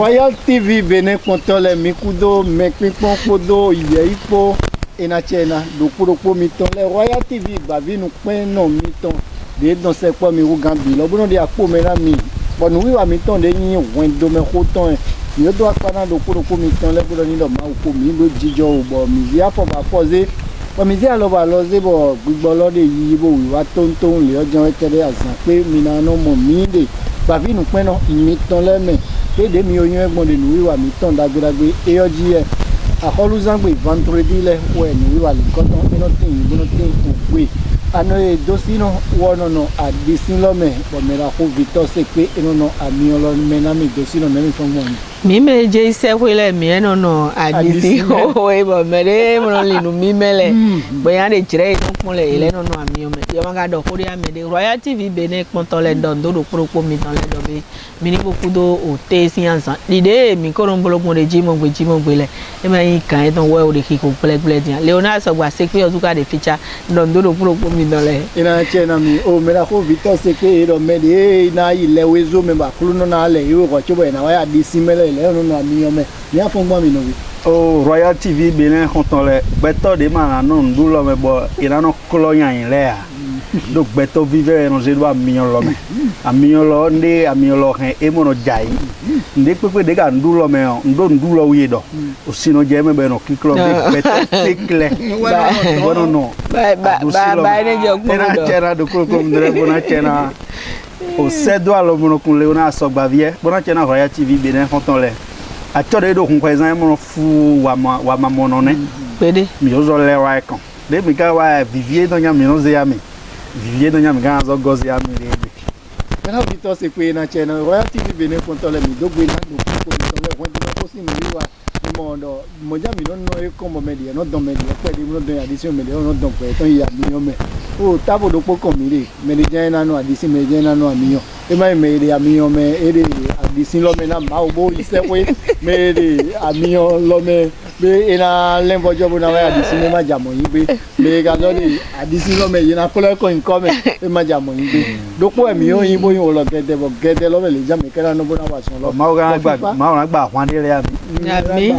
Royal TV Benin Kontole Mikudo Mekpon Kodo Yeipo Enachena Dokuro Miton le Royal TV Bavi nous point non Miton de dans ces quoi mi Gambi lo bono de akpo mena mi bon oui wa Miton de ni wendo me hoton yo do akwana Dokuro Miton le bono ni lo ma ko mi lo jijo bo mi ya fo ba poser bo mi ya lo ba lo ze bo gbigbo lo de yi bo wi wa tonton le ojo etere azan pe mi na no mo mi de Bavi nous point non Miton le me de mi oyún ẹ̀gbọ́n de nu wiwa mi ton dagbedagbe eoji e akoluzangbe vendredi le we nu wiwa le koton eno tin bono tin ogbe ano e dosino wono no adisin lo me bo mera ko Victor se pe eno no ami olo mena mi dosino me mi fon mo mi me je ise wele mi eno no adisin o e bo mere mo le nu mi mele bo ya de jire ton le ile no no ami o me yo ma ga do ko ya me de Royal TV Benin Ponton le don do pro mi don le do be mi ni boku do o te si ansan dide mi ko ron bolo mo de jimo gbe le e ma yin kan e ton we o de ki ko ple dia Leonard so gba se pe ozuka de feature don do pro mi don le ina chena mi o mera ko Victor se pe do me de na ile wezo me ba kulu no na le yo ko chobo na wa adisin mele le no na mi o me ni afon gbo mi no wi o Royal TV Benin Kontole le beto de ma no ndulo me bo ina no kolo yan le a do beto vive no je do amiolo me amiolo nde amiolo hen e mono jai nde pepe de ga ndulo me ndo ndulo wi do o sino je me be no kiklo beto tikle bueno no ba ne je ko do chera do ko ndre bona chena o sedo alo mono kun Leonard so gbavie bona chena Royal TV Benin Kontole a tore do kun kwezan mono fu wa ma mono ne pede mi ozo le wa kan de mi ka wa Vivier do nya mi no ze ya mi Vivier do nya mi ga zo gozi ya mi re kana Victor se pe na chena Royal TV Benin Kontole mi do gbe na do ko mi so le won do ko si mi wa mo do mo ja mi no e ko mo media no don media pe de mo don addition media no don pe ton ya mi yo me o tabo do po ko mi re media na no addition media na no ami yo e ma media ami yo me e de addition lo me na ma o bo ise we me de ami yo lo me be ina lembo jobu na wa addition me ma jamo yin be me ga do de addition lo me yin na ko le ko in ko me e ma jamo yin be do po emi yo yin bo yin o lo gede lo me le jam me kera no bo na wa so lo ma o ga gba hwan de le ami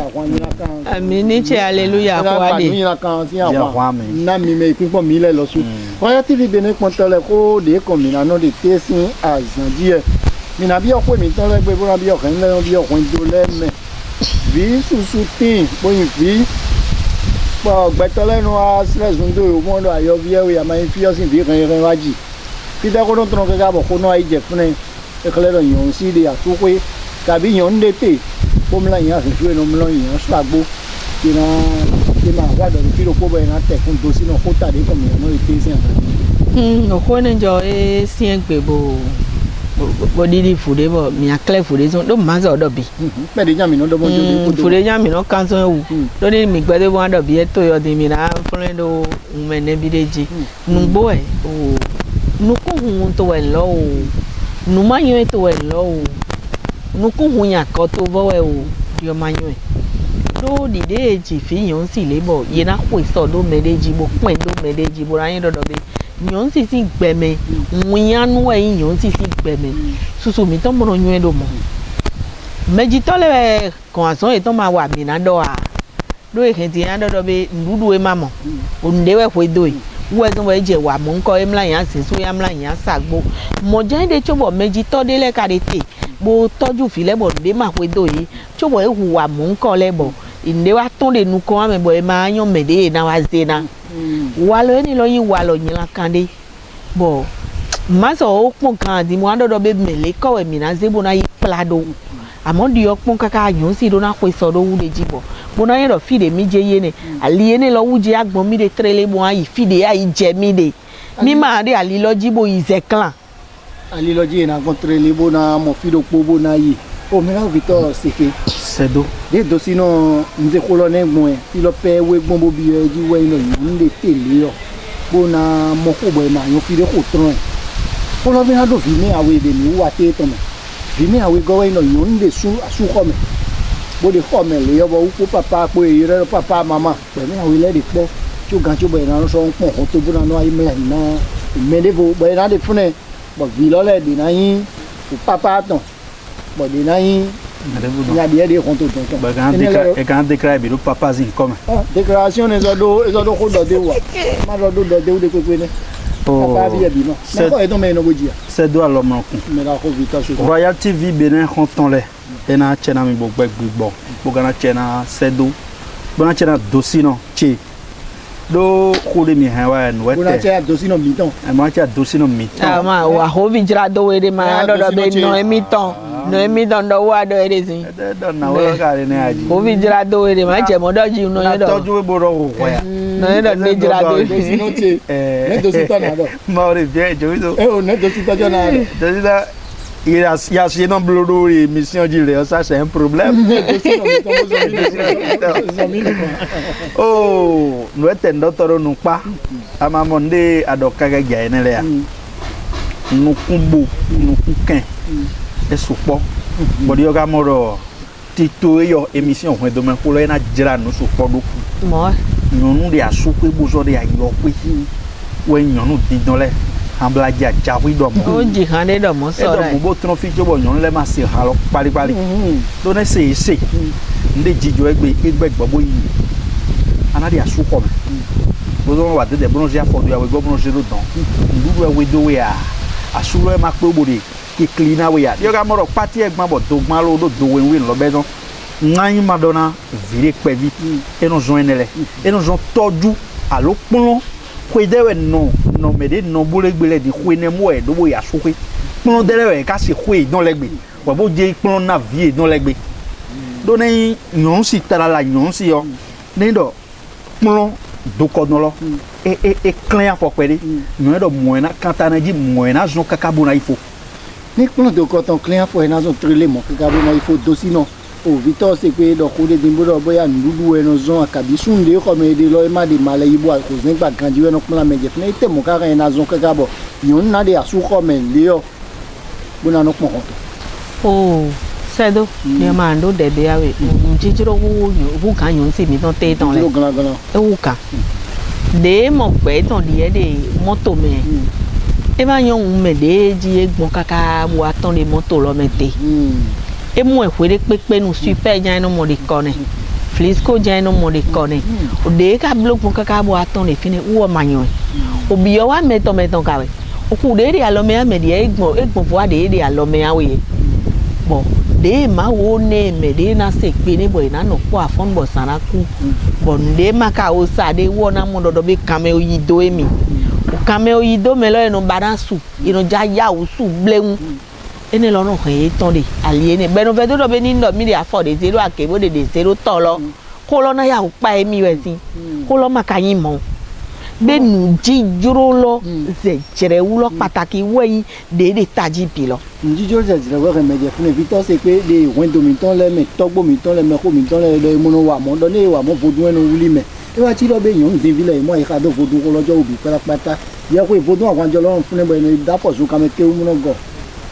ami ni che hallelujah ko ade ni na kan si awa na mi me ipin mi le lo su Royal TV Benin Kontole ko de ko mi na no de tesin azan die mi na bi okwe mi ton le gbe bo na bi okan le bi okun do le me vi susu tin bo yin vi po gbetole no a stress ndo o mo do ayo bi e we ama fi o sin bi kan ren waji ki da ko don tron ke ga bo ko no ai je fun e kle ro yon si de atupe ka bi yon de te bo mla yan se no mlo yan so agbo ina ma wa do fi ro po bo ina te fun do sino ko ta de ko mi no te sin o ko ne jo e sin gbe bo didi fude bo mi akle fude so do ma zo do bi pe de jami no do mo jo de ko fude jami no kan so wu do ni mi gbe de bo do bi e to yo de mi na fun do me ne bi de ji nu gbo e o nu ko hun to we lo o nu ma yan to we lo o nu ko hun yan ko to bo we o di o ma yan do dide ji fi yan si le bo ye na ko so do me de ji bo pin do me de ji bo ra yan do bi yan si gbeme nwiyanu e yan si gbeme susu mi ton mo yan do mo meji to le kan asan e ton ma wa mi na do a do e kan ti yan do be ndudu e ma mo o nde we fo do e wo e we je wa mo nko e mla yan sin so ya mla yan sagbo mo je de chobo meji to de le ka de te bo toju fi le bo de ma fo do yi chobo e hu wa mo nko le bo inde wa ton de nu ko ame bo e ma yan me de na wa ze na wa lo ni lo yin wa lo yin la kan de bo ma so o pon kan di mo ando be mele ko e mi na ze bo na yi plado amo di opon kaka yan si do na ko so do wu de jibo bo na yin do fi de mi je ye ne ali ne lo wu je agbon mi de trele bo ayi fi de ayi je mi de mi ma de ali lo jibo ize clan ali lo je na agbon trele bo na mo fi do po bo na yi o mi na Victor sefe sedo de do sino nze ko lo ne gbon e ti lo pe we gbon bo bi e ji we no yi nde tele o bo na mo ko bo e ma yo fi de ko tron e ko lo mi na do fi mi awe de mi wa te to me fi mi awe go we no yo nde su asu ko me bo de ko me le yo bo ku papa po e re papa mama pe mi awe le de po chu gan chu bo e na so pon ko to bo na no ai me na me de bo na de fune bo vi lo le de na yin papa ton bo de na yin Il y a des comptes tonton. Bah quand déclare bi do papa zin comme. Déclaration les odo ko do de wa. Ma do de ou de kwene. Papa bi bi no. Na ko e don me no go dia. C'est do alors mon coup. Mais la ko vita so. Royal TV Benin content le. Et na chena mi bo bon. Bo gana chena sedo. Bo na chena dossier non chi. Do ko de mi hawa no wete. Bo na chena dossier non miton. E ma chena dossier non miton. Ah ma wa ho vi jira do we de ma do be no emiton. No emiton do wa do ere sin. Do na wo ka re na aji. Ho vi jira do we de ma je mo do ji no ye do. Toju we bo ro ko ya. No ye do ne jira do. Dossier non ti. Ne dossier to na do. Ma ore bien jo do. Oh ne dossier to na do. Dossier da il y a chez non blodo émission du ça c'est un problème. Oh, nous étions d'autres nous pas. À ma monde à dokaga gagne là. Nous kumbu, nous kukin. Et soupo. Bodi yoga moro tito yo émission on demain pour na dira nous soupo do. Moi. Nous dia soupo bozo de ayo pe. Ouais nous dit dans les amblaji ajawi do mo. O ji kan de do mo so ra. E do mo bo tron fi jobo yon le ma se ha lo pari. Do ne se nde jijo egbe gbogbo yi. Anadi asuko me. Bo do wa de bronze afo do ya we go bronze do don. Ndu we do we a. Asulo e ma pe obode ki clean away ya. Yo ga mo ro party egbon bo do gban lo do we lo be don. Ngan madonna vire pe vi. E no zon enele. E no zon toju alo pon. Kwedewe no mede no bulegbele di kwene mo e do bo ya sokwe pon derewe ka se kwe don legbe wa bo je pon na vie don legbe do ne nyon si tara la nyon si yo ne do pon do ko no lo e clean for pede nyon do moena kantana ji moena zon kakabo na ifo ni pon do ko ton clean for na zon trele mo kakabo na ifo do sino o Victor c'est que do ko de dimbo do boya ndudu e no zon akabi sunde ko me de lo e ma de mala ibo al ko zen ba ganji we no pon la meje fne te mo ka ren na zon kakabo yon na de asu ko men le yo bona no pon ko oh sedo ni ma ndo de be awe njijiro wo kan yon si mi don te ton le e wo kan de mo pe ton di e de moto me e ba yon me de ji egbon kaka bo aton de moto lo mete e mo ehwere pepe no super jan no mo de kone flisco jan no mo de kone o de ka blok mo kaka bo aton le fine wo manyo o bi yo wa meto kawe o ku de alo me amedi egbon fo de alo me awe bo de ma wo ne me de na se pe ni boy na no po afon bo sanaku bo de ma ka o sa de wo na mo do be kame oyido emi o kame oyido me lo no baransu ino ja ya o su bleun ene lo no kan e ton de aliene beno fe do be ni ndo mi de afford de zero akebo de zero to lo ko lo na ya o pa emi we tin ko lo ma ka yin mo be nu ji juro lo ze jere wu lo pataki we de taji bi lo ji juro ze jere we me je fun Victor c'est que de window mi ton le me togbo mi ton le me ko mi ton le do mo no wa mo do ne wa mo vodun enu wuli me e wa ti lo be yon de vile mo e ka do vodun ko lojo obi pata ya ko vodun àwọn jo lo fun ne bo ni dapo su ka me ke mu no go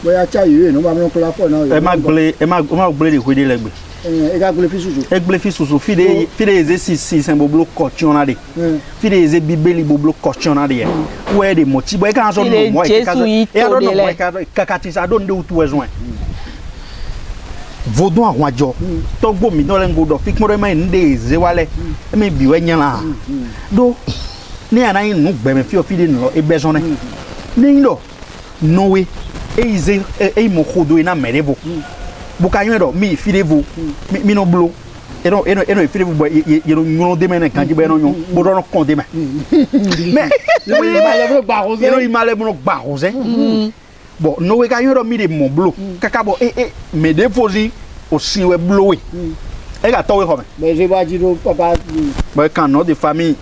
boya cha yo no ba mo kula fo na e ma gble de kwede legbe e ga gble fi susu fi de exercice sen boblo coachon na de fi de eze bibeli boblo coachon na de we de mochi boy kan so no mo e ka do no mo ka ti sa do nde utu ezon vodun àwọn ajo togbo mi no le ngodo fi mo re ma nde eze wale e me bi we nyan la do ni ana yin nu gbe me fi o fi de no e bezon ne ni ndo no we eize ei mo khodo ina merebo bukanyo do mi firevo mi no blo eno firevo bo yero nyuno de mena kanji bo eno nyon bo do no kon de me mais oui ma ba rose eno imale bo no ba rose bon no we kanyo do mi de mo blo kaka bo me de fozi o si we blo we e ga to we ho me mais je ba jiro papa bo kan no de famille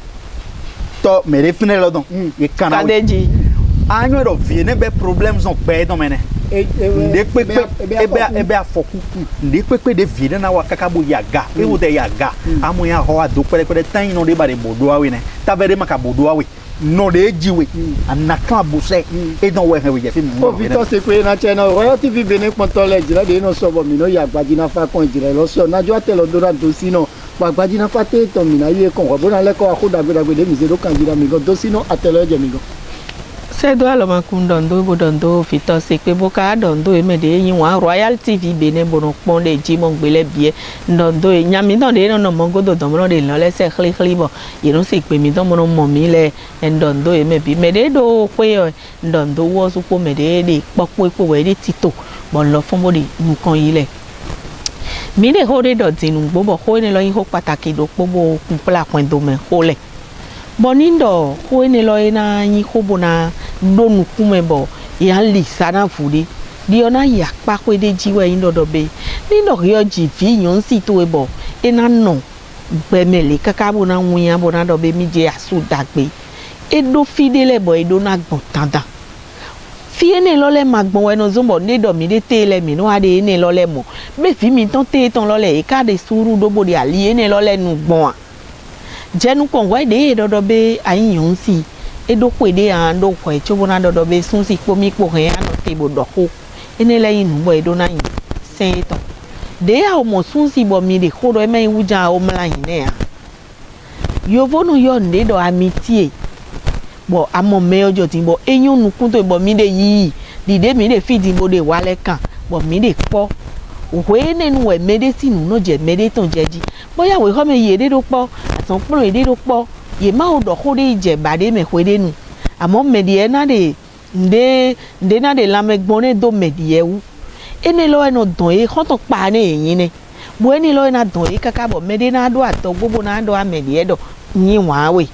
to me de fine lo don e kana kadeji anyo do viene be problems on pe do mene de pepe afoku de pepe de viene na wakaka bo yaga e wo de yaga amu ya ho ado pere tan no de ba de bodo awe ne ta be de maka bodo awe no de jiwe anaka bo se e don we he we je fi mo Victor c'est que na channel Royal TV Benin ponto le jira de no so bo mi no ya gbaji na fa kon jira lo so na jo atelo do ran to sino gbaji na fa te to mi na ye kon bo na le ko akoda gbe de mi zero kan jira mi go do sino atelo je mi go c'est doit le macundo bodondo fito c'est que boka dondo e me de yin wa Royal TV Benin bono pon de ji mon gbele bie dondo e nyami don de no mongo do domo de no le se khli bo ye no se pe mi don mo mo mi le dondo e me bi me de do pe dondo wo su po me de popo epo we de tito bon lo fun bo de nkan yi le mi de ho de do tinu gbo bo ho ni lo yin ho pataki do pobo kunpla pon do me ho le bonindo ho ni lo ina yin ho bona donu kume bo ya li sana fude di ona ya pa ko de jiwe yin do be ni no yo ji fi yon si to e bo ina no gbemele kaka bona nwuya bona do be mi je asu dagbe e do fide le bo e do na gbon tanda fi ene lo le magbon we no zombo ne do mi de te le mi no ade ene lo le mo be fi mi ton te ton lo le e ka de suru do bo de ali ene lo le nu gbon jenu kon we de do be ayin yon si e do pe de an do ko e chobona do be sun si po mi po he an te bo do ko ene le yin nu bo e do na yin sen ton de a o mo sun si bo mi de ko do e me wuja o mla yin ne a yo vonu yo nde do amitie bo amo me ojo tin bo eyun nu kun to bo mi de yi dide mi de fi din bo de wale kan bo mi de po we nenu we medicine no je medicine jeji boya we ho me ye de do po atan plo de do po ye ma o do ko de je bade me we de nu amo me de na de nde na de la me gbon ne do me de wu ene lo eno don e ko to pa ne yin ne bo ene lo na don e kaka bo me de na do ato gbogbo na do ame de do yin wa we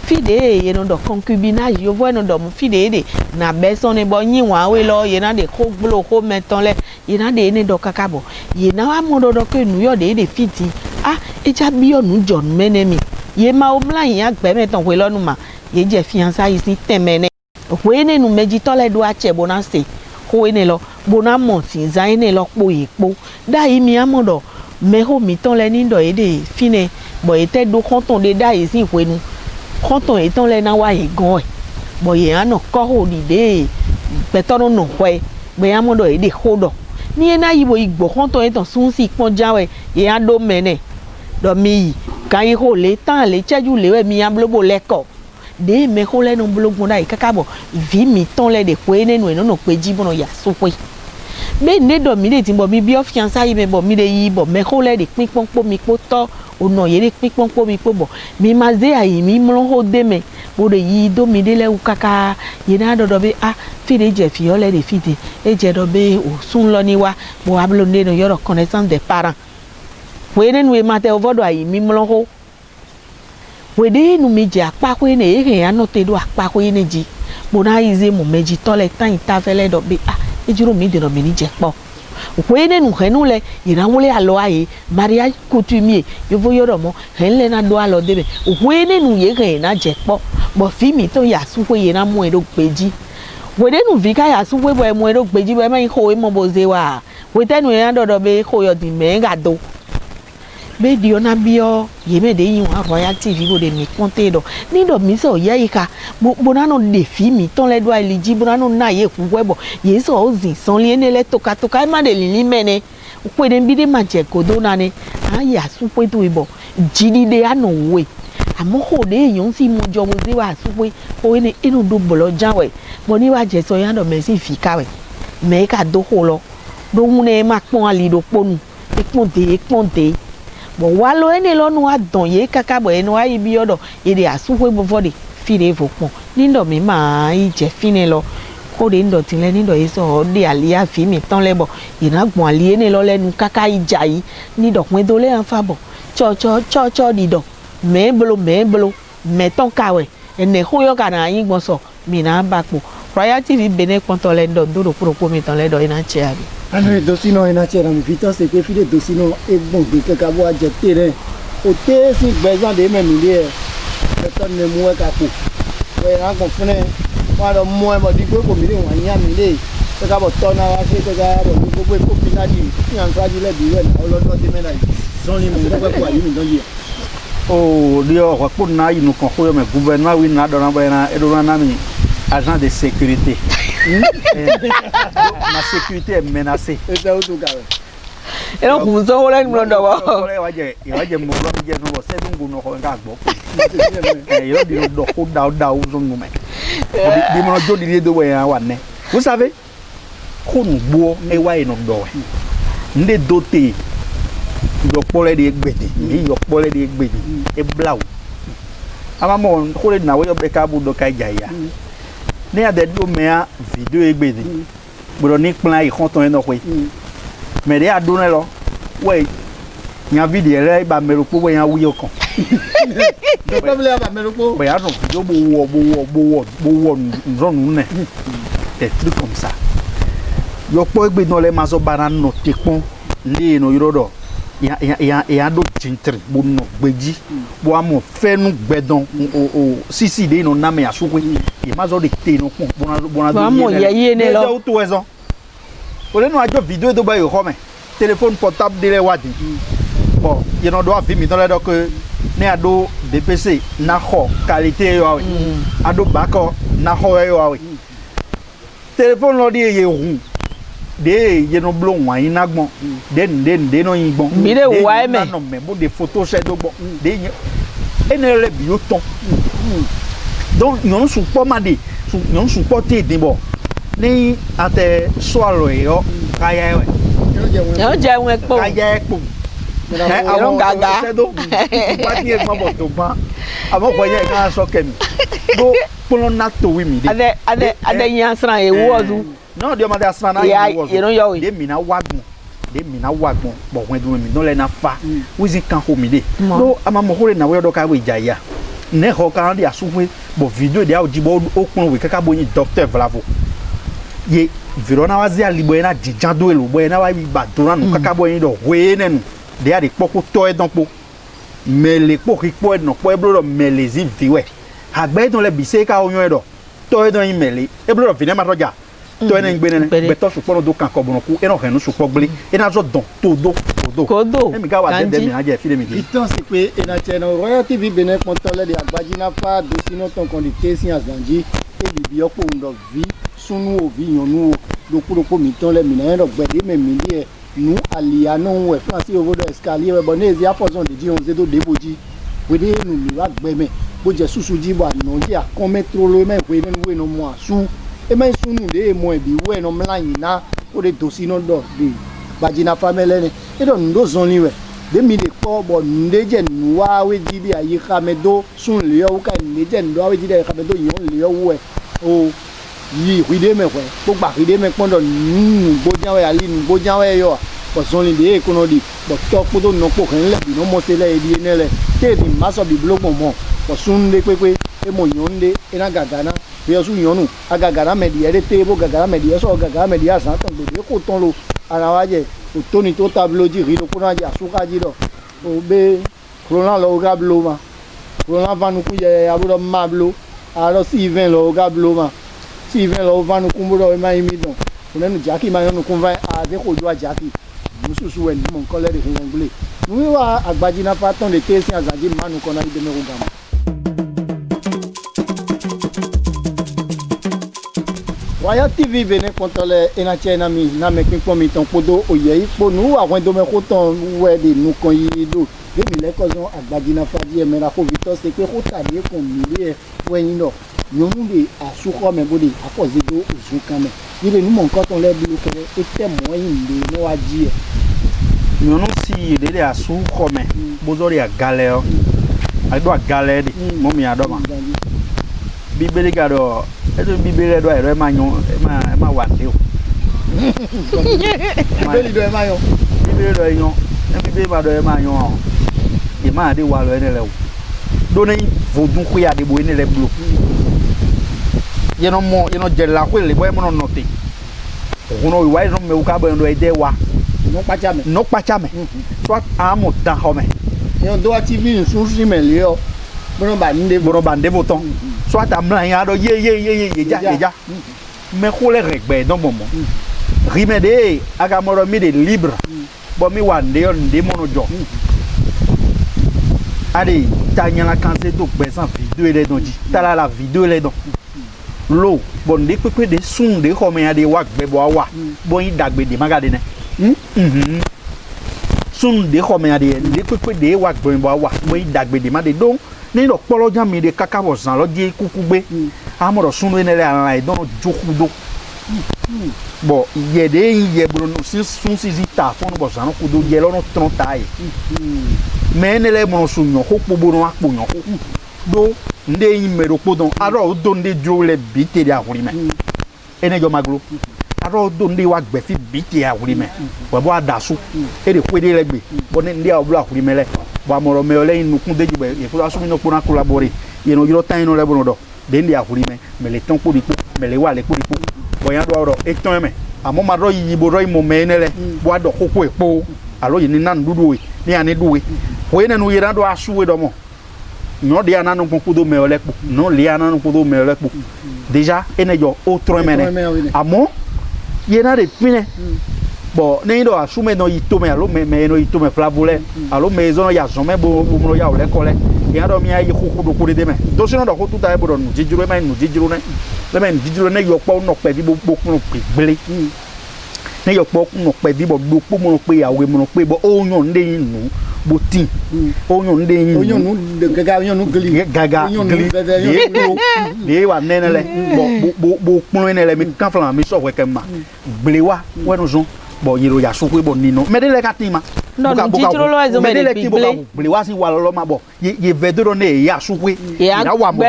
fide ye no do concubinage yo vo no do mu fide de na beson ne bo yin wa we lo ye na de ko glo ko meton le ye na de ne do kaka bo ye na wa mo do ke nu yo de fiti ah e ja bi onu john menemi ye ma o bla yin agbe meton we lo nu ma ye je fiança yi si temene we ne nu meji to le do a che bonase ko ne lo bona mo si za ne lo po epo da yi mi amodo me ho mi ton le ni do e de fine bo e te do konton de da yi si fwe nu konton e ton le na wa e gan e bo ye an ko ho di de pe to no we be amodo e de hodo ni e na yi bo igbo konton e ton sun si pon jawe ye an do mene do mi kan yi ho le tan le cheju le we mi an blobo leko de me ho le no blogun da ikaka bo vi mi ton le de pe nenu e no pe ji bono ya so pe be ne do mi de tin bo mi bi o fiança yi me bo mi de yi bo me ho le de pin pon po mi po to ono ye de pin pon po mi po bo mi ma ze ayi mi mo ho de me bo de yi do mi de le ukaka ye na do be ah fi de je fi o le de fi de e je do be o sun lo ni wa bo ablo ne no your connaissance des parents we nenu e ma te o vodo ayi mi mo ho we de nu mi je apa ko ne e he ano te do apa ko ne ji bo na ize mo meji to le tan ita fele do be ah e juro mi de no mi ni je po we ne nu henu le ira wole alo aye mariage coutumier yo vo yoro mo hen le na do alo debe we ne nu ye he na je po bo fi mi to ya su we ye na mo e do peji we de nu vi ka ya su we bo e mo e do peji bo e ma ho e mo bo ze wa we te nu ya do be ho yo di me ga do be di ona bio ye me de yin wa Royal TV bo de mi konte do ni do mi so ye ika bo na no de fi mi ton le do eliji bo na no na ye ku webo ye so o zin son li ene le toka toka ma de li mene ku de bi de ma je kodo na ne a ya su pe to ibo jidi de ano we amo ho de yon si mo jo mo ze wa su pe o ene inu do bolo jawe bo ni wa je so yan do me si fi ka we me ka do ho lo do mu ne ma pon ali do ponu e pon de bo wa lo ene lo nu adon ye kaka bo enu ayi bi odo ye de asuwe bo fo de fi de fo pon ni ndo mi ma yi je fine lo ko de ndo tin le ni ndo so de ali a fi mi ton le bo ina gbon ali ene lo lenu kaka ija yi ni do pin do le an fa bo cho di do me blo me ton kawe ene ho yo kana yin gbon so mi na ba po Royal TV Benin konto le ndo do pro mi ton le do ina che abi ano dosino ina che ram vita se que fide dosino e bon de que cabo a jeter ne o te si besoin de me milier personne ne moi ka ko we na ko fune wa do mo mo di ko mi ni wa nya mi le se ka bo to na wa se ko ga bo ko ko pina di yan sa di le di we na lo do de me na son ni mo ko ko ayi mi don yi o dio ko ko na yi no ko ko me gouvernement wi na do na ba na e do na mi agent de sécurité. Ma sécurité est menacée. Et ça, tout cas. Et donc, vous avez un peu de temps. Il va y avoir un peu de temps. Des monojo di do ouais wa ne. Vous savez, ko nu gbo e wa e no do we. Nde doté yo pole de gbede, ni yo pole de gbede e blau. Ama mo ko le na we yo be ka bu do ka jaya. Ne ade do me a video e gbede. Bro ni plan e konton e no we. Mais de adone lo, we nya video le ba mero po we yan wi okan. Le problème ba mero po. Ben alors yo bo nzonu ne. Des trucs comme ça. Yo po egbe no le maso banana no tekpon le no yodo. Ya do tintri bo no gbeji. Bo amo fe nu gbedon o sisi de no na me asukwe. E maso de te no pon bona do. Ba mo ye ne lo. To ezon. Ole no ajo video do ba yo come. Téléphone portable de le wadi. Bon, il y en a doit filmer dans le doc ne ado DPC na ho qualité yo awe. Ado bako na ho yo awe. Téléphone lo di ye hu. De ye no blon wa ina gbon. De no yin gbon. Mi de wa me. No me bo de photo se do gbon. De ene le bi yo ton. Donc non support ma de. Non supporter de bo. Ni ate swallow yo kaya we. Yo je won epo. Kaya epo. Àwọn gaga. Wá ní ẹ̀gbọ́n bọ̀ tó bá. Àmọ́ kò yẹ ká sọ kẹ́mi. Ló pọ́nlọ́ náà tó wí mi dé. Adé yín asran ewu ọdún. Náà di ọmọdé asran náà yẹ ewu ọdún. Yẹ̀rọ yọ̀ wí. Dé mi náà wá gbọ̀n. Bọ̀ wọ́n ẹ̀dùn mi náà lẹ́ náà fa. Wíṣí kan kò mí dé. Ló àmọ́ kó lè náwó ọdọ́ ká wé ìjà yá. Ne ho kan di asufwe bo video de audibo o kun we kaka bo yin docteur vlavo. Ye virona wazi alibo na dijando elo bo na wa bi badura nu kaka bo yin do we nenu. De a de poco to e don po mais les poco po e no po e blo mele zi viwe agbe don le bise ka oyon e do to e don yin mele e blo vine ma roja to e na ngbe nene be to supo do kan ko bonoku e no henu supo gble e na zo don to do kodo e mi ga wa de mi na je fi de mi di Itan c'est que et na channel Royal TV Benin contrôle de Agbajina fa de sino ton conducteur si azanji e bibi opo ndo vi sunu o vi yonu do kuropo mi ton le mi na ro gbede me mi di e nous alia non ouais français au de escalier bonne ya façon de dire on se do deboji we de nous mi wa gbeme bo je susu ji bo no ji a kon metro lo me we no mo asu e me sunu de mo e bi we no mlan na o de dosi no do de Agbajina famele ne e do ndo zon li we de mi de ko bo nde je nu wa we ji bi ayi ka me do sun le yo ka nde je ndo we ji de ka me do yon le yo we o yi ride me kwe po gba ride me pondo gbojan we ali gbojan we yo poson li de kono di bo to podo no po kan le bi no mo se le di ne le te di maso bi blogo mo posun de pepe e mo yonde e na gagana bi osu yonu agagara me di ere te bo gagara me di so gagara me di asan ton de ko ton lo ara wa je o toni to tableau di rido ko na ja suka ji do o be kronan lo gablo ma kronan vanu ku ye aburo mablo aro si 20 lo gablo ma si vient là au vent nous combro et ma imidon on a nous jacki ma nous convainc à des ko joa jacki nous sous en mon collègue de anglais nous wa Agbajina fa ton de tesi azanji ma nous kona de meru gam Royal TV Benin contrôle et na chena mi na me kin po mi ton podo oye ipo nous a do me ko ton we de nous kon yi do de mi le ko zon Agbajina fa di e me la ko victor c'est que ko ta de kon mi le we yin do yonu de asuko me bodi akoze do ozukan me ile nu mo nkan ton le bi ko e te mo yin de no aji e yonu si de asuko me bozori a galeo ado a galede mo mi adoma bibele ga do e do bibele do e ma nyon e ma wa de o bibele do e ma yon bibele do yon e bibele ma do e ma yon e ma de wa lo ene le o do ne vodun ku ya de bo ene le blo yeno jela ko le boy mo no te ono wi no me uka bo ndo ede wa no pachame so amo dan ho me yon do TV sun si me le o bono ba nde voton so atamla yan do ye ja me ko le regbe don momo rimede aga moro mi de libre bo mi wande on de mono jo allez tanya la kanse do besan video ele don di tala la video ele don lo bon de pepe de sun de ko me ade wa gbe bo wa bo yin dagbe de magade ne sun de ko me ade de pepe de wa gbe bo wa bo yin dagbe de magade don ni lo polo jan mi de kaka bo san lo je kuku gbe amoro sunu ene le ala don jokudo bon yede bro sun zita fon bo zanu kudo ye lo no tronta e mais ene le mo sunyo ko po boro apo nyo do nde yin mero po don aro do nde jo le bite dia huri me ene jo maglo aro do nde wa gbe fi bite ya huri me bo bo adasu e de kwede le gbe bo ne nde oblo huri me le bo amoro me ole inu kun deji be e ko asu mi no pona collaborer ye no yo tan no le bono do de nde huri me le ton po dipo me le wa le po dipo bo yan do ro e ton me amo ma ro yi bo ro mo me ne le bo ado koko epo alo yi ni nan dudu ni ani duwe o ene no yira do asu we do mo no dia nanu kudo me ole po no lia nanu kudo me ole po déjà ene yo autre mene amo yena de fine bon ne do asume no yito me alo me no yito me flavole alo maison ya zome bo mo ya ole kole ya do mi ayi kudo ko de me do sino do ko tuta e bo no jijiro me no jijiro ne le me jijiro ne yo po no pe di bo no pe gbele ne yo po no pe di bo do po mo no pe ya we mo no pe bo o yan nde yin nu botin onyo nde yin onyo nu gaga onyo nu gli de wa nenele bo pon enele mi kan flan mi so we kema glewa we no zon bo yiro ya so pe bo nino me de le katima no jitro lo ezo me de glewa si wa lo ma bo ye vedro ne ya so pe ya wa mo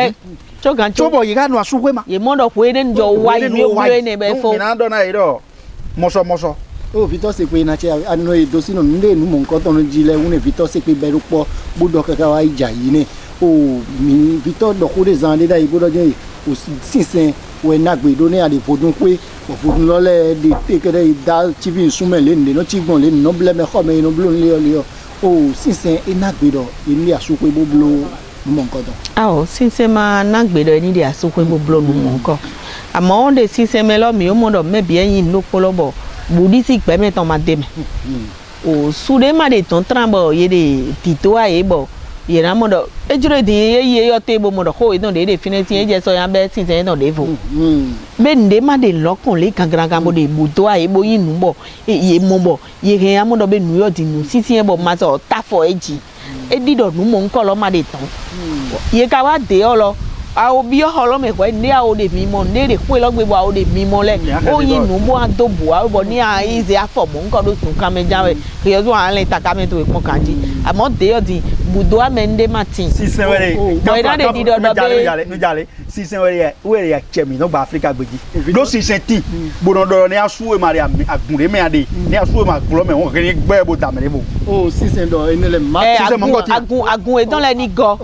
chogan bo ye ga no aso pe ma ye mo do ko eden jo wa ye o ne be fo mi na do na iro moso o Victor se pe na che ano e do sino nde nu mo nkan ton jile une Victor se pe beru po budo kaka wa ija yi ne o mi Victor do ko de zan de da ibodo je o sinsin we na gbe do ne ade fodun pe o fodun lo le de te kede da chivi nsume le nde no chigbon le no ble me khome no blo le o sinsin e na gbe do ni asu pe bo blo nu mo nkan ton ah sinsin ma na gbe do ni de asu pe bo blo nu mo nkan amo de sinsin me lo mi o mo do me bi eyin lo polobo budisi peme ton mademe o sude ma de ton trambo ye de tito a ebo ye na mo do ejure de ye yo te bo mo do ko idon de finesi e je so yan be tin tin don de fo be nde ma de lokun le kankan mo de buto a ebo yin nu bo ye mo bo ye ke ya mo do be nu yo di nu sisi e bo ma so ta fo eji e di do nu mo nko lo ma de ton ye ka wa de o lo a o bi o lo me ko ni a o de mi mo ne de pe lo gbe bo a o de mi mo le o yin nu bo a do bo a bo ni a ize a fo mo nko do sun ka me jawe ke yo so an le ta ka me to e pon kanji amo de yo di budo a me nde martin si sen wele boy na de di do do be no jale si sen wele ya chemi no ba Africa gbeji do si sen ti bo no do ni asu e mari agunre me ade ni asu e ma gun lo me won ke ni gbe bo ta me bo o si sen do enele ma si sen mo ngo ti agun e don le ni go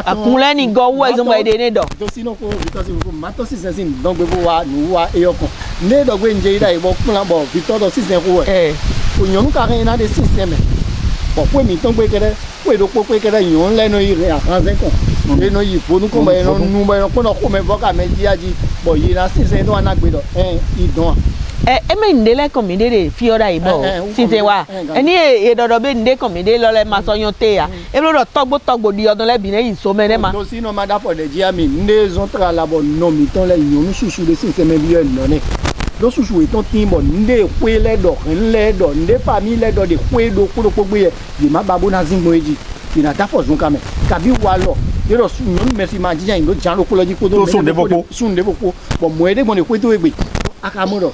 akunle ni go wo ezo mo ede ne do to sino ko Victor si ko mato si sen don gbe bo wa nu wa eyokun ne do gbe nje ida ibo kun la bo Victor do si sen ko we o yon ka rin na de si sen me bo pe mi ton gbe kere we do po pe kere yon le no ire akan ko le no yi fonu ko me no nu me ko no ko me voka me ji aji bo yi na si sen do na gbe do idon e me ndele komide de fi ora ibo sinte wa eni e dodo be nde komide lo le ma so yon te ya e lo do togbo di odun le bi ne yi so me ne ma do si no ma da for de ji ami nde zon tra la bo no mi ton le yon susu de sinse me bi no ne do susu e ton tin bo nde kwe le do nde famille le do de kwe do ko gbe ye ma babo na zingbo eji ina ta for zon ka me ka bi wa lo ye do su non merci ma ji jan do jan lo ko lo ji ko do sun de popo bo mo e de mo ne kwe to egbe akamoro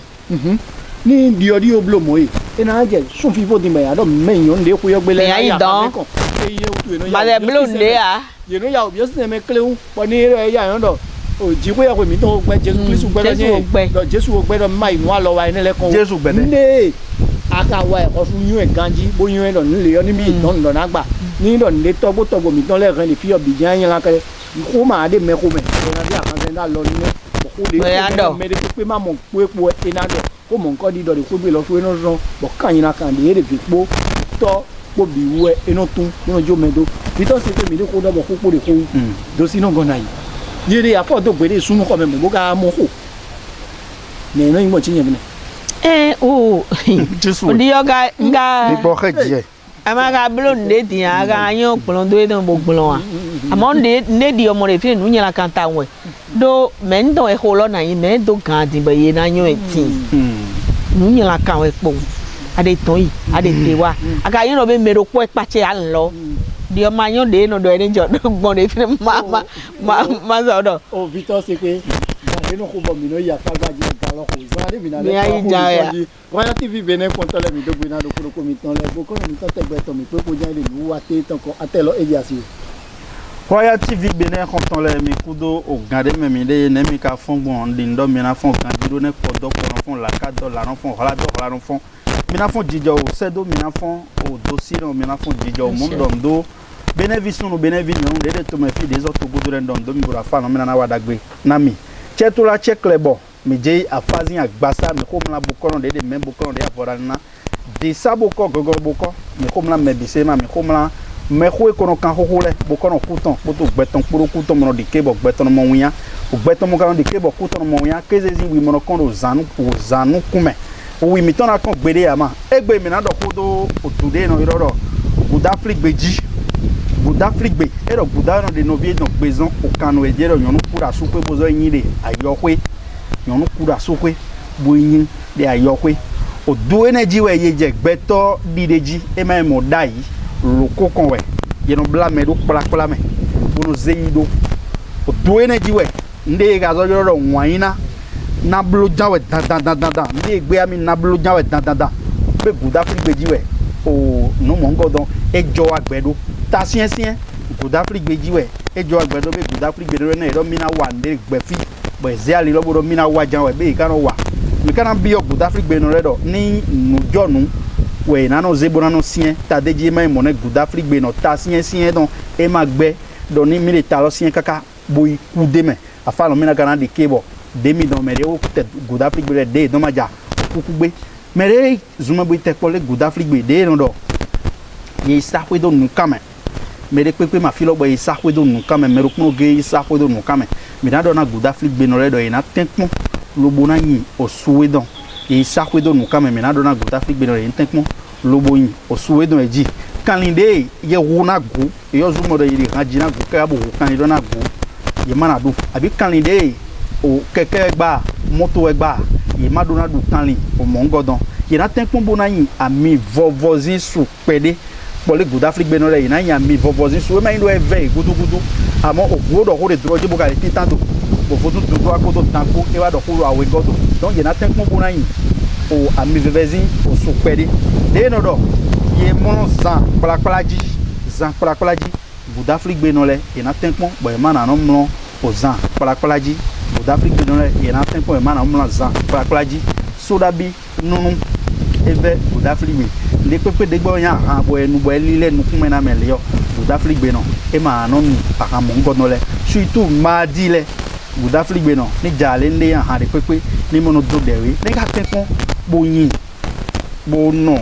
ni di oblo mo e na je sun fifo di me ya do meyon de ko yo gbe le ya kan e ye otu e no ya ba de blo nde a ye no ya obi se me kleun po ni re ya yan do o ji ko ya ko mi to gbe Jesu Kristu gbe do Jesu gbe do mai nu alo wa ni le kon Jesu gbe ne aka wa e ko sun yun e ganji bo yun e do ni le yo ni mi don do na gba ni do ni togbo mi ton le ran le fi obi jan yan la kare ko ma de me ko me na bi akan se da lo ni o de me de pe ma mo po ina do ko mo nko di do de ko gbe lo so eno ron bo kan yin na kan de de po to po bi we eno tun eno jo me do Victor se pe mi de ko do bo ko po de ko do si no gona yi ni de afo do gbe de sunu ko me mo ga mo ho ne no yin mo chi yen ne o ndi yo ga ni bo ke je amaga blo nde di aga yan gbon do edon bo gbon wa amo nde di omo re fi nu yin la kan ta we do men do e ho lo na yin me do gan di be ye na yan e tin nu yin la kan we po ade ton yi ade te wa aga yin ro be mero po e pa che an lo dia manyo de no do ni jot bon de fin ma so do o Victor c'est que ba no ko bo mi no ya ka ba ji ga lo ko za de mi na Mi ayi ja ya. Royal TV bene konto le mi do gbe na do ko mi ton le bo ko mi ton te gbe to mi pe ko ja le lu wa te ton ko atelo e dia si Royal TV bene konton le mi kudo o gade me mi de ne mi ka fon bon ndi ndo mi na fon kan diro ne ko do ko fon la ka do la no fon hala do hala no fon mi na fon jijo o sedo mi na fon o dossier no mi na fon jijo o mo do benevision no benevision de to me fi des autres goudou ndom do mi bura fa no mi na wa dagbe na mi cheto la check lebo mi je afazi agbasa mi ko mla bokoro de même bokoro de apora na de saboko gogor boko mi ko mla me bise ma mi ko mla me ko ko no kan ho le bokoro kuton poto gbeton poro kuton mo de kebo gbeton mo wian o gbeton mo kan de kebo kuton mo wian kezezi wi mo no kon o zanu kume o wi mi ton na kon gbede ama egbe mi na do ko do otude no iroro guda flick beji guda flick be ero guda no de no vie no gbezon o kanu e jero yonu kura su pe bozo yin de ayokwe yonu kura su pe bo yin de ayokwe o do energy we ye je gbeto dideji e ma mo dai loko kon we ye no bla me do kpla me bo no zeyi do o do energy we nde ga zo yoro nwaina na blo jawe da nde gbe ami na blo jawe da be guda flick beji we o no mo ngodon ejo agbedo ta sien guda flick beji we ejo agbedo be guda flick bedo na ero mina wa nde gbefi bo ze ali lo bodo mina wa jan we be kan wa mi kan bi o guda flick be no redo ni nujonu we na no zebo na no sien ta deji mai mo ne guda flick be no ta sien don e ma gbe do ni mi le ta lo sien kaka boy ku de me afa no mina kan de kebo demi don mere o te guda flick be de do ma ja ku gbe mere zuma bo te pole guda flick be de no do ye sa kwe do nu kame mere pepe ma filo bo ye sa kwe do nu kame mere kuno ge sa kwe do nu kame mi na do na guda flick be no redo ye na tenkmo lobo na yin o suwe don ye sa kwe do nu kame mi na do na guda flick be no ye tenkmo lobo yin o suwe don eji kanlinde ye wona go yo zuma do ye kan jina go ka bo kan do na go ye mana do abi kanlinde o keke gba moto egba ye ma do na do kanlin o mongodon ye na tenkmo bo na yin ami vovozin su pede pole guda flick be no le ina yin mi vovozin su e ma yin do e ve gudu amo o godo ho de droje bo ka le titando bo fotu do akodo tanko e wa do ko awe godo donc ye na tenkmo bo na yin o ami vovozin o su pede de no do ye mono zan kpalaji guda flick be no le ye na tenkmo bo e ma na no mlo o zan kpalaji guda flick be no le ye na tenkmo e ma na mlo zan kpalaji soda bi nunu eve guda flick be le pepe de gbo yan han bo enu bo lile nu kun mena mele yo guda flick be no e ma no nu aka mo ngo no le surtout mardi le guda flick be no ni jale nde yan han de pepe ni mo no do dewe ne ka tenkmo bo yin bo no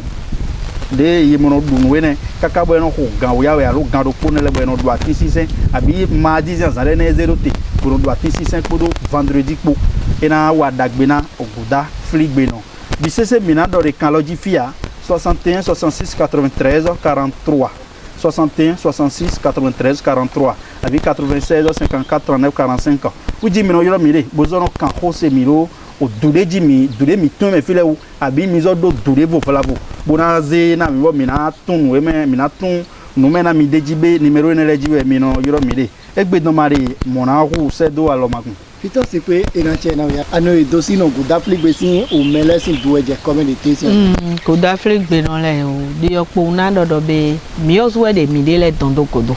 de ye mo no du we ne kaka bo no ko gan o ya we alo gan do po ne le bo no do atisisen abi mardi zan zan ne 0 te bo no do atisisen ko do vendredi po e na wa dagbe na o guda flick be no bi sese mina do de kan loji fia 61 66 93 43 61 66 93 43 avec 96 54 39 45 vous dites mino yoro mire bozono kan hose miro o dureji mi dure mi tun me file u abi mi zo do dure vo flavo bona ze na mi wo mina tun we me mina tun no me na mi dejibe numero ne lejibe mino yoro mire egbe do mari mona hu se do alomagun Victor c'est que ina chena ya ano dosi no guda flick be sin o mele sin do eje communication guda flick be no le o di opo na dodo be mi o so de mi de le tondo kodo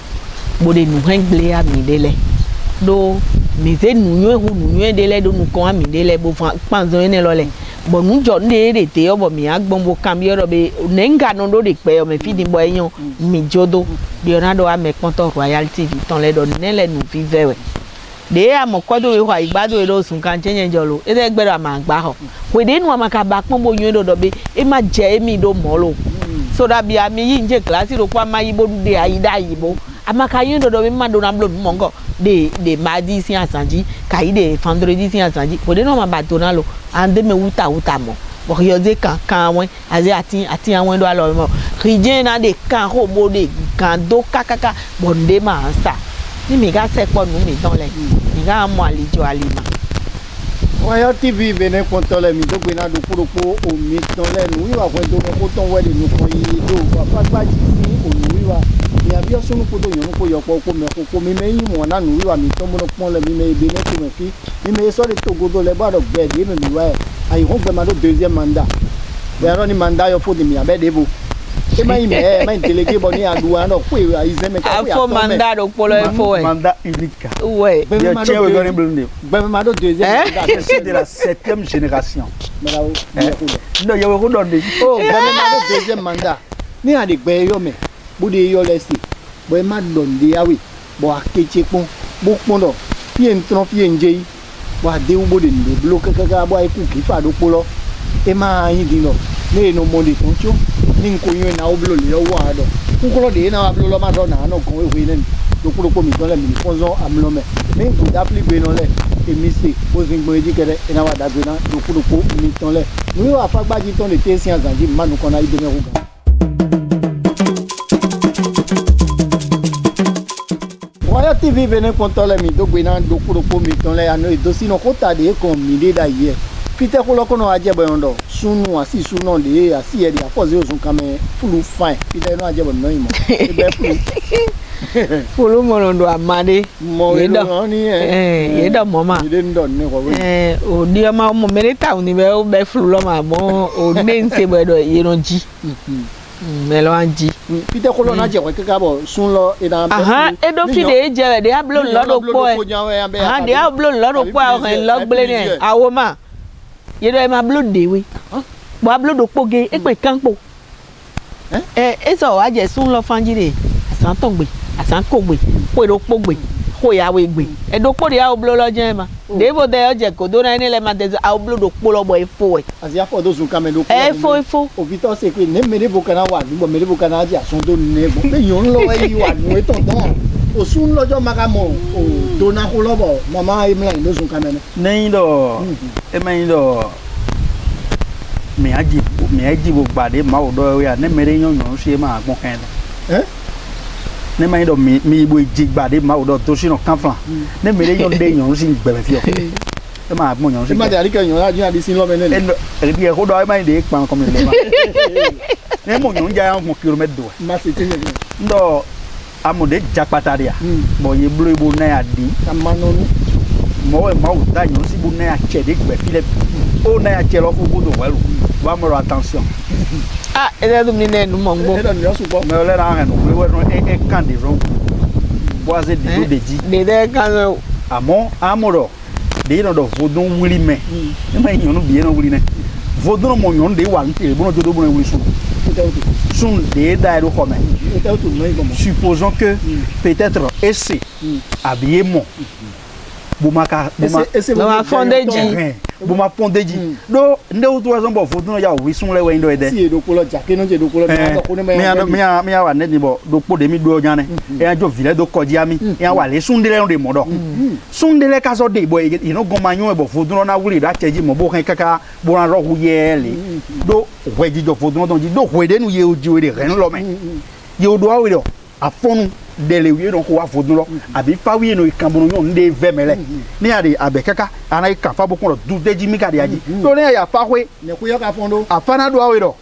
bo de nu hengle a mi de le do mi ze nu yo de le do nu kon a mi de le bo panzo ene lo le bo nu jo de te obo mi agbon bo cambio do be nenga no do de pe o me fidi bo eyan mi jodo Leonardo a me konto Royal TV ton le do ne le nu fi vewe de amokodo we wa igbado lo sun kan chenye jolo e de gbero ma gba ho we de nu amaka ba pon bo yun do be e ma je emi do mo lo so da bi ami yi nje class ro kwa ma yibo de aida yibo amaka yun do be ma do na blood mo ngo de mardi si asanji kai de vendredi si asanji we de nu ma ba do na lo ande me wuta mo bo yo de kan won aze ati awon do alo mo rijin na de kan ho bo de kan do kakaka bonde ma ansa ni mi ga se po nu mi don le mi ga mo alijo alima Royal TV bene konto le mi do gbe na do puropo o mi ton le nu wi wa ko do ko ton we de nu ko yi do wa pa gba ji si o nu wi wa mi abi osunu ko do yonu ko yopo ko me ko mi me yin mo na nu wi wa mi to mo pon le mi me ebe ne ko me fi mi me so le Togodo le ba do be de me mi wa ai ho gbe ma do deuxième mandat be ro ni mandat yo fo de mi abe de bo e ma ime ma délégué bo ni aduwa no ko ize me ka afo mandat do polo efo e mandat unique. ouais Bien tiens we gonna blinde. be ma do deuxième mandat C'est de la 7e génération. bravo Non, il y a beaucoup d'onde. oh be ma do deuxième mandat ni ade gbe yo me bo de yo le si bo ma donde awe bo akeche pon bo pon do fi en tron fi en je bo ade u bo de ndo block kaka bo ai ku ki fa do polo e ma yin di no ne no mo de ton cho ni nko yin na oblo le yo wa do ku ko de na ablo lo ma do na no kon we ne do ko mi to le mi fonzo amlo me me ku da pli gbe no le e mi se bo zin gbo eji kere e na wa da gbe na do ko mi ton le mi wa fa gbaji ton le te si azanji manu kon na ibe me ku ga Royal TV vene kontole mi do gbena do ko mi ton le ano do sino ko ta de kon mi de da ye Peter ko lokono ajebo yondo sunu asi sunu de asi e de afoze osun kame fulu fine Peter no ajebo no imo e be fulu fulu morondo amade mo yedo ni yedo mama ide ndo ne ko we o di ma mo merita uni be fulu lo ma mo o ne nse bedo yeronji melo anji Peter ko lo na je ko kaka bo sun lo e da aha e do fi de je de ablo lodo po e aha de ablo lodo po o hen lo gble ni awo ma yedo e ma blo de we bo ablo do poge e pe kanpo e so wa je sun lo fanjire asan tongbe asan kogbe po do pogbe ko ya we gbe e do po de a oblo lo je ma de bo de o je ko do na ni le ma de a oblo do po lo bo e fo e asi afo do sun kame do e fo o Victor se pe ne mere bo kana wa dubo mere bo kana ja sun do ne bo pe yon lo e wa nu e ton ton o sun lojo magamo o do na ko lo bo mama imla do sun kame ne Nem do. E mais do. Me aji bo gbade ma o do ya ne mere yon yon se ma gbon kan. Ne mais do mi bo ji gbade ma o do to sino kan flan. Ne mere yon de yon si gbele fi o. E ma gbon yon si. e ma de ari kan yon la ju adi sin lo me ne E bi e ko do e mai de pan comme le ma. Ne mo yon ja yon kilomètre do. ma se te Ndo amode jakpataria. Bo ye blo bo na ya di. kamanonu Mo e ma o da yon si bo na ya che de gbe fi le. O na ya che lo fo bo do welu. Va mo attention. ah e de mi ne nu mongbo e do ni o su bo Me ole na ren we we no e kan de ro. Boise de do de ji. de kan Amo amoro. De no do vodun wuli me. E ma yon no bi no wuli ne. Vodun mo yon de wa nte bo no jodo bo no wuli sun. Sun de da ro ko me. e te tu no i como Supposons que peut-être essayer habiller mon Boumaka ese ma fondeji Bouma fondeji do nde o to azon bo vodun ya wi sun le we ndo ede si e do ko lo ja ke no je do ko lo na ko ne mi ya wa ne ni bo do po de mi do jan ne e ajo vile do koji ami e wa le sun de le ndo mo do sun de le ka so de bo e no gon ma yun e bo vodun na wuri da cheji mo bo kan kaka bo ran ro hu ye le do we ji jo vodun don ji do we de nu ye o ji we de ren lo me ye o do awe do afonu dele wi don ko wa vodun lo abi fa wi no ikambono yon de vemele ni ade abekaka ana ika fa bokun do du deji mi ka de aji to ne ya fa we ne ko yo ka fondo afana do awe do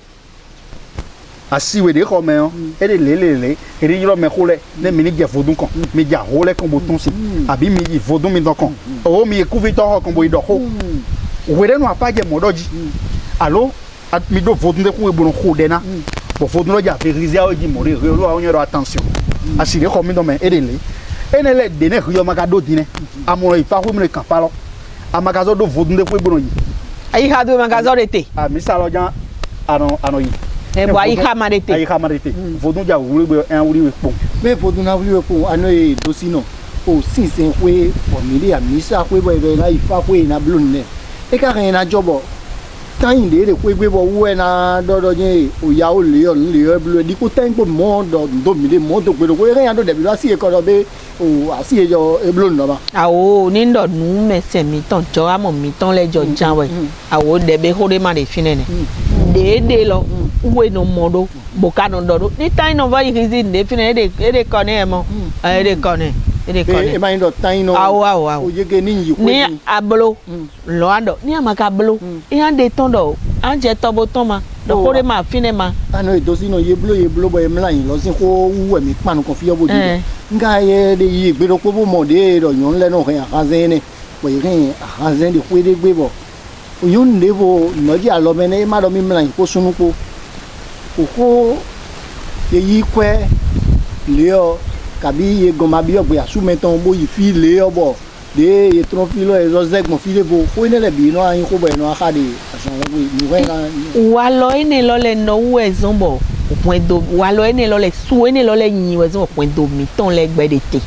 asiwe de ko me o e de lelele e ri ro me ko le ne mi ni je vodun kan mi ja ho le kan bo tun si abi mi ji vodun mi don kan o mi ku vi to ho kan bo ido ho we de no apa je modoji allo at mi do vodun de ku e bo no ho de na bo vodun lo ja fe rizia o ji mo re lo a onye attention asire ko mi do me edele enele de ne yo magado dine amoro ifa hu mi kan palo amagazo do vodun de fu igbono yi ayi ha do magazo rete a mi sa lo jan ano yi e bo ayi ha marete ayi ha marete vodun ja wuri be en wuri we pon me fodu na wuli ko ano e do sino o sinsin we family amisa we bo e na ifa we na blun ne e ka kan na jobo tan de ko gbe bo wo na do yin o ya o le e blu di ko tan ko mo do mi le mo do gbe ko e kan do de bi asi e ko do be o asi e jo e blun no ba awo ni ndo nu mese mi ton jo amo mi ton lejo janwe awo de be hore ma de finene de lo we no modo boka no do ni tan no va yizi de finene de ko ne mo de ko ne e ma ndo tan no awo o yege ni yi ko ni ablo lo ando ni amaka ablo e ande ton do anje to bo ton ma do ko de ma fine ma ano e dosi no ye blo bo e mla yin lo sin ko wu e mi panu kan fi obo di nga ye de yi gbe do ko bo mo de do yon le no kan azen ne bo yi kan azen de ko de gbe bo o yon de bo no ji alo me ne ma do mi mla yin ko sunu ko ko ye yi kwe le o kabi ye goma bi ogbe asu meton bo yi fi le o bo de ye tron filo e zo zeg mo file bo ko ne le bi no ayin ko bo no akade asan lo ni we kan wa lo ene lo le no wu ezon bo point do wa lo ene lo le su ene lo le yin we zo point do mi ton le gbe de te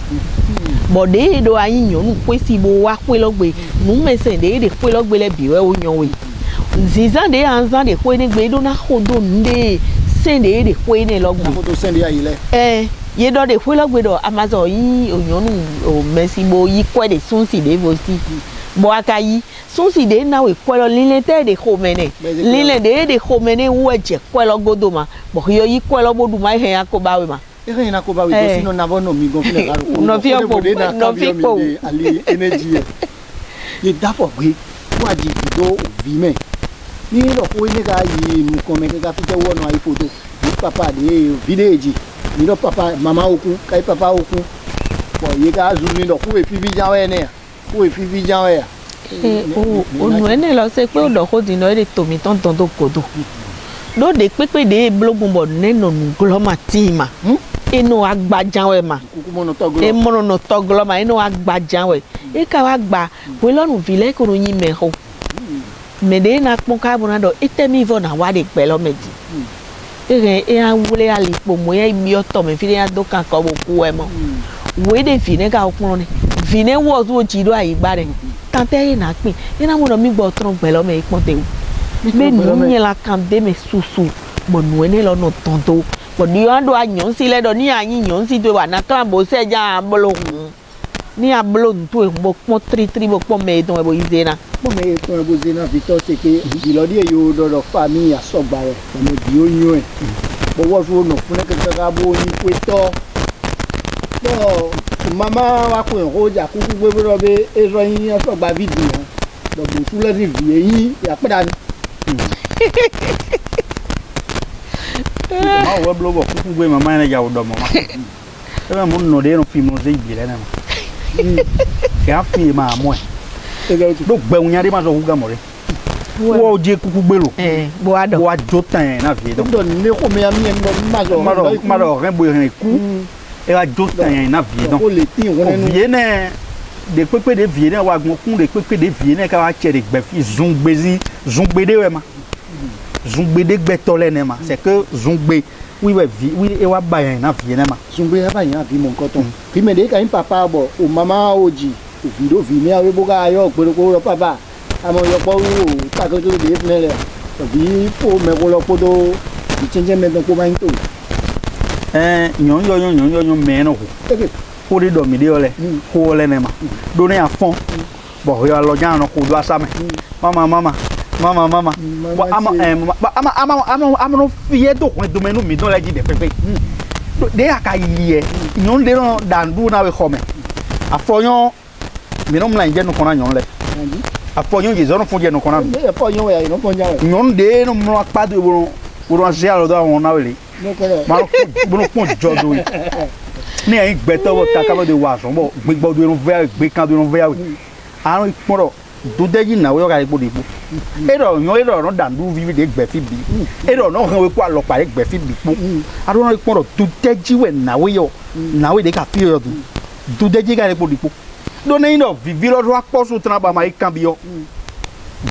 bo de do ayin yon nu pe si bo wa pe lo gbe nu mesen de pe lo gbe le bi we o yan we zizan de anzan de ko ne gbe do na hodo nde sen de ko ne lo gbe ko to sen de ayi le ye do de fo lo gbe do Amazon yi oyonu o Messi bo yi kwe de sunsi de vosi bo akayi sunsi de na we kwe lo lile te de khomene lile de khomene wo je kwe lo godo ma bo yo yi kwe lo bodu ma he akoba we ma e na ko ba we to sino na bo no mi go fine garu no fi opo no fi po ali energy ye dapo gbe wa ji do vi me ni lo ko ni ga yi nu ko me ga fi te wo no ai photo ni papa de village ni lo papa mama oku kai papa oku bo ye ga zu ni lo ku e fi bi jan we ne ku e fi bi jan we o nu ene lo se pe o do ko di no e to mi ton ton to kodo do de pepe de blogun bo ne no nu gloma tima eno agbajan we ma ku mo no to glo e mo no to gloma eno agbajan we e ka wa gba we lo nu vile ko yin me ho me de na pon ka bona do etemi vo na wa de pe lo meti e a wule ali po mo ye mi oto me fi ya do kan ko bo ku e mo we de fi ne ka okun ni fi ne wo so ji do ayi gba re tan te na pin ina mo no mi gbo tron pe lo me ipon te me nu ni la kan de me susu mo nu ene lo no tonto mo di ando anyon si le do ni ayin yon si to wa na kan bo se ja bolo ni ablo ntu e mo pon tri bo pon me don e bo izena mo me to e bo zena Victor se ke ilodi e yo do family asogba re mo di oyun e bo wo so no fun ke ka bo ni kweto no mama wa ko en hoja kuku gbe ro be e ro yin asogba video do bo tu le vi yin ya pada ni ma wo blogo kuku gbe mama na ja wo do mama e mo no de no fi mo ze bi le na ke a fi ma mo do gbe unya de ma so huga more wo je kuku gbe lo bo ado wo ajo tan na fi do ne ko me ami en do ma do ren bo ren ku e ajo tan na fi do ko le tin won nu vie ne de pepe de vie ne wa gun kun de pepe de vie ne ka wa che de gbe fi zungbe de we ma zungbe de gbe to le ne ma c'est que zungbe oui e wa ba yan na vie ne ma zungbe ya ba yan bi mo nkan ton fi me de ka papa bo o mama oji o video vi me awe bo ga yo pe ko ro papa amo yo po o ta ko to de ne le bi po me ko lo po do di chenje me don ko ba into nyon yo me no ko de do mi de ole ko le ne ma do ne afon bo yo lo jan no ko do asame mama ama no fie do ko do menu mi don la ji de pepe de aka yiye nyon de no dandu na we khome afoyon mi no mla nje no kona nyon le afoyon je zo no funje no kona e afoyon we no fonja we nyon de no mla pa de wo se alo do won na we no ko lo ma no pon jodo ni ayin gbeto bo takalo de wa so bo gbigbo do no ve gbe kan do no ve arun iporo do deji na we ga ipo de ipo ero no dandu vivi de gbe fi bi ero no han we kwa lo pare gbe fi bi po arun no iporo do deji we na we yo na we de ka fi yo do deji ga ipo de ipo do ne no vivi lo ro apo so tran ba ma ikan bi yo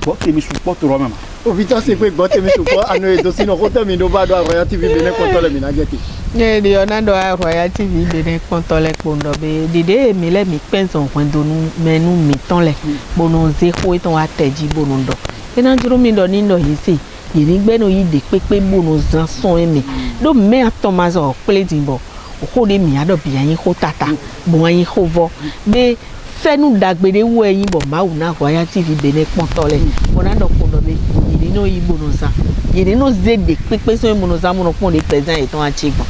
bo temi support ro mama o Victor se pe gbo temi support anu e do sino ko temi do ba do Royal TV Benin ko to le mi na jeti ne di onando Royal TV Benin ko to le pondo be dide mi le mi penson ko do nu menu mi ton le bono ze ko ton ateji bono do e na juro mi do ni ndo yisi yiri gbe no yi de pepe bono zan son emi do me atomas o plate bo o ko de mi ado bi yin ko tata bo yin ko vo be fenu dagbede wo yin bo ma wu na Royal TV Benin pon to le bonando pondo be yiri no yi bono zan yiri no ze de pepe so bono zan mo no pon de present e ton achigbon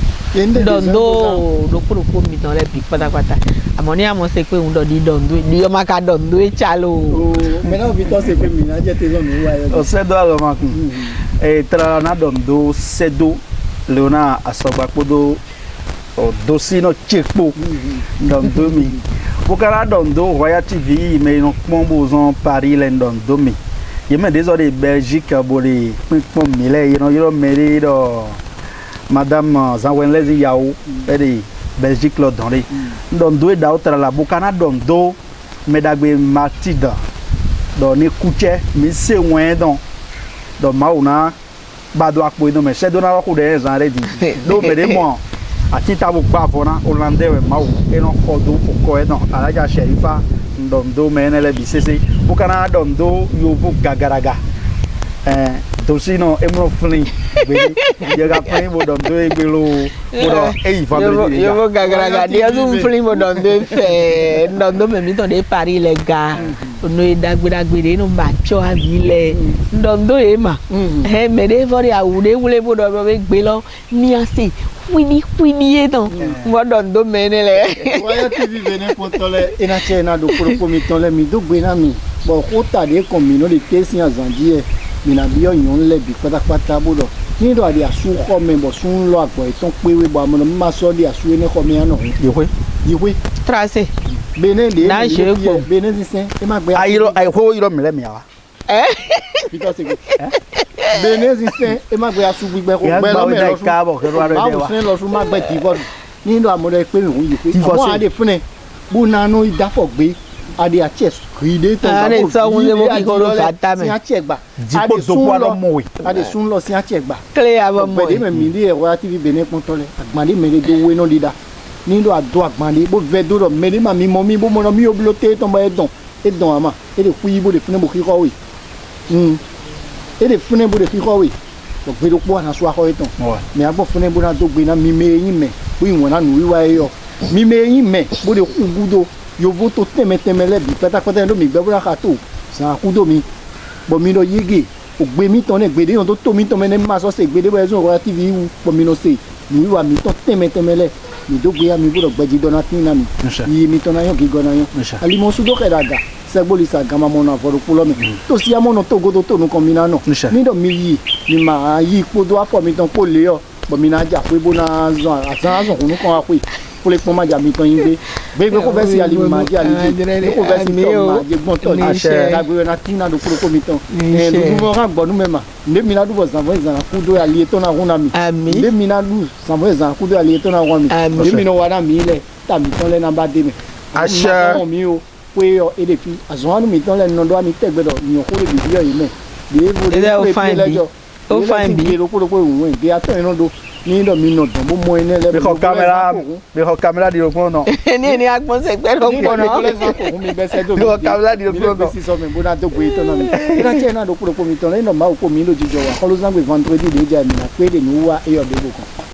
dondo dokoro ko mi don le bi pátápátá àmọ́ ni amo se pé un do di dondo di o ma ka dondo e chalo o me na Victor se pe mi na jeti zo mi wa yo o se do alo ma kun e tra na dondo sedo leona asogba podo o dosi no chekpo dondo mi bokara dondo Royal TV mais no pombo zon Paris len dondo mi yeme désolé Belgique boli pon mile yo meri do madame Zanwenlezi Yao edi Belgique lo donri dondo e da outra la bokana dondo medagbe matida do ni kuche mi se wen don do mauna bado akpo no me se do na ko de zan re di do me de mo ati tabu gba fona Hollandais we mau e no kodo ko e no alaja Sherifa dondo me ne le bisese bokana dondo yo bu gagaraga dosi no emro flin je ga flin bo dondo e gbelo bo e family yo gagaraga dia zum flin bo dondo fe dondo me mi to de Paris les gars no e dagbedagbe no ba cho avile dondo e ma me de fori awude wule bo do be gbe lo ni ase wini e don mo dondo me ne le Royal TV vene potole ina chena do pro mi tole mi do gbe na mi bo ko ta de kon mi no de tesi azandie mi na bi oyan le bi pátápátá bodo ni do ade asu ko me bo sun lo agbo iton pewe bo amono ma so de asu ne ko mi ano yiwe tracé bene de na je ko bene disen e ma gbe ayiro ay ho yiro mi le mi awa because bene disen e ma gbe asu gbigbe ko gbe lo me lo su ka bo ke ro ba wo sen lo su ma gbe ti bo ni do amono pe mi hu yiwe àwọn ade fune bu na no idafo gbe ade aches kride to ade so won le mo ki ko lo fata me si achegba jipo do po lo mo we ade sun lo si achegba clear abo mo pe de me mi de Royal TV bene pontole agbande me de do we no leader ni do ado agbande bo ve do me de ma mi mo mi bo mo no mi oblote to ba e don ama e de kuyi bo de fune bo ki ko we e de fune bo de ki ko we bo gbe do po na so ako e ton me agbo fune bo na do gbe na mi me yin me bo iwon na nu wiwa e yo mi me yin me bo de ku gudo yo voto temetemele bi pátápátá ndo mi gbe bura ka to san akudo mi bo mi no yege ogbe mi ton ne gbede yon to mi ton me ne ma so se gbede bo ezun Royal TV wu bo mi no se mi wa mi ton temetemele mi do gbe ya mi buro gbeji donatin na mi yi mi ton na yon ki gona yon ali mo su do kedaga se gboli sa gama mo na foru pulo mi to si amono to godo to nu kombina no mi do mi yi mi ma yi podo afo mi ton ko le yo bo mi na ja pe bo na zon azan kunu kan ape pour les pommes jami ton yinde be ko versi ali ma di ali ko versi to ma je gbon to ni la gbe na tina do ko miton e do mo ran gbonu mema nde mi na du bo zanvo izana ku do ali to na runa mi nde mi na du zanvo izana ku do ali to na runa mi nde mi no wa na mi le ta mi ton le na ba de mi asha mi o pe o e de fi azonu mi ton le no do mi tegbe do yan ko le bi yo yi me de bo de pe lejo o fine bi ro ko won ge ato ino do ni do mi no don bo mo ene le be ko camera di ro no ni agbon se gbe ro ko no mi be se do be ko camera di ro no si so me bo na do gbe to na mi ina che na do ko mi ton le no ma ko mi lo jijo wa ko lo zangbe vendredi de ja mi na pe de mi wa e yo de bo kan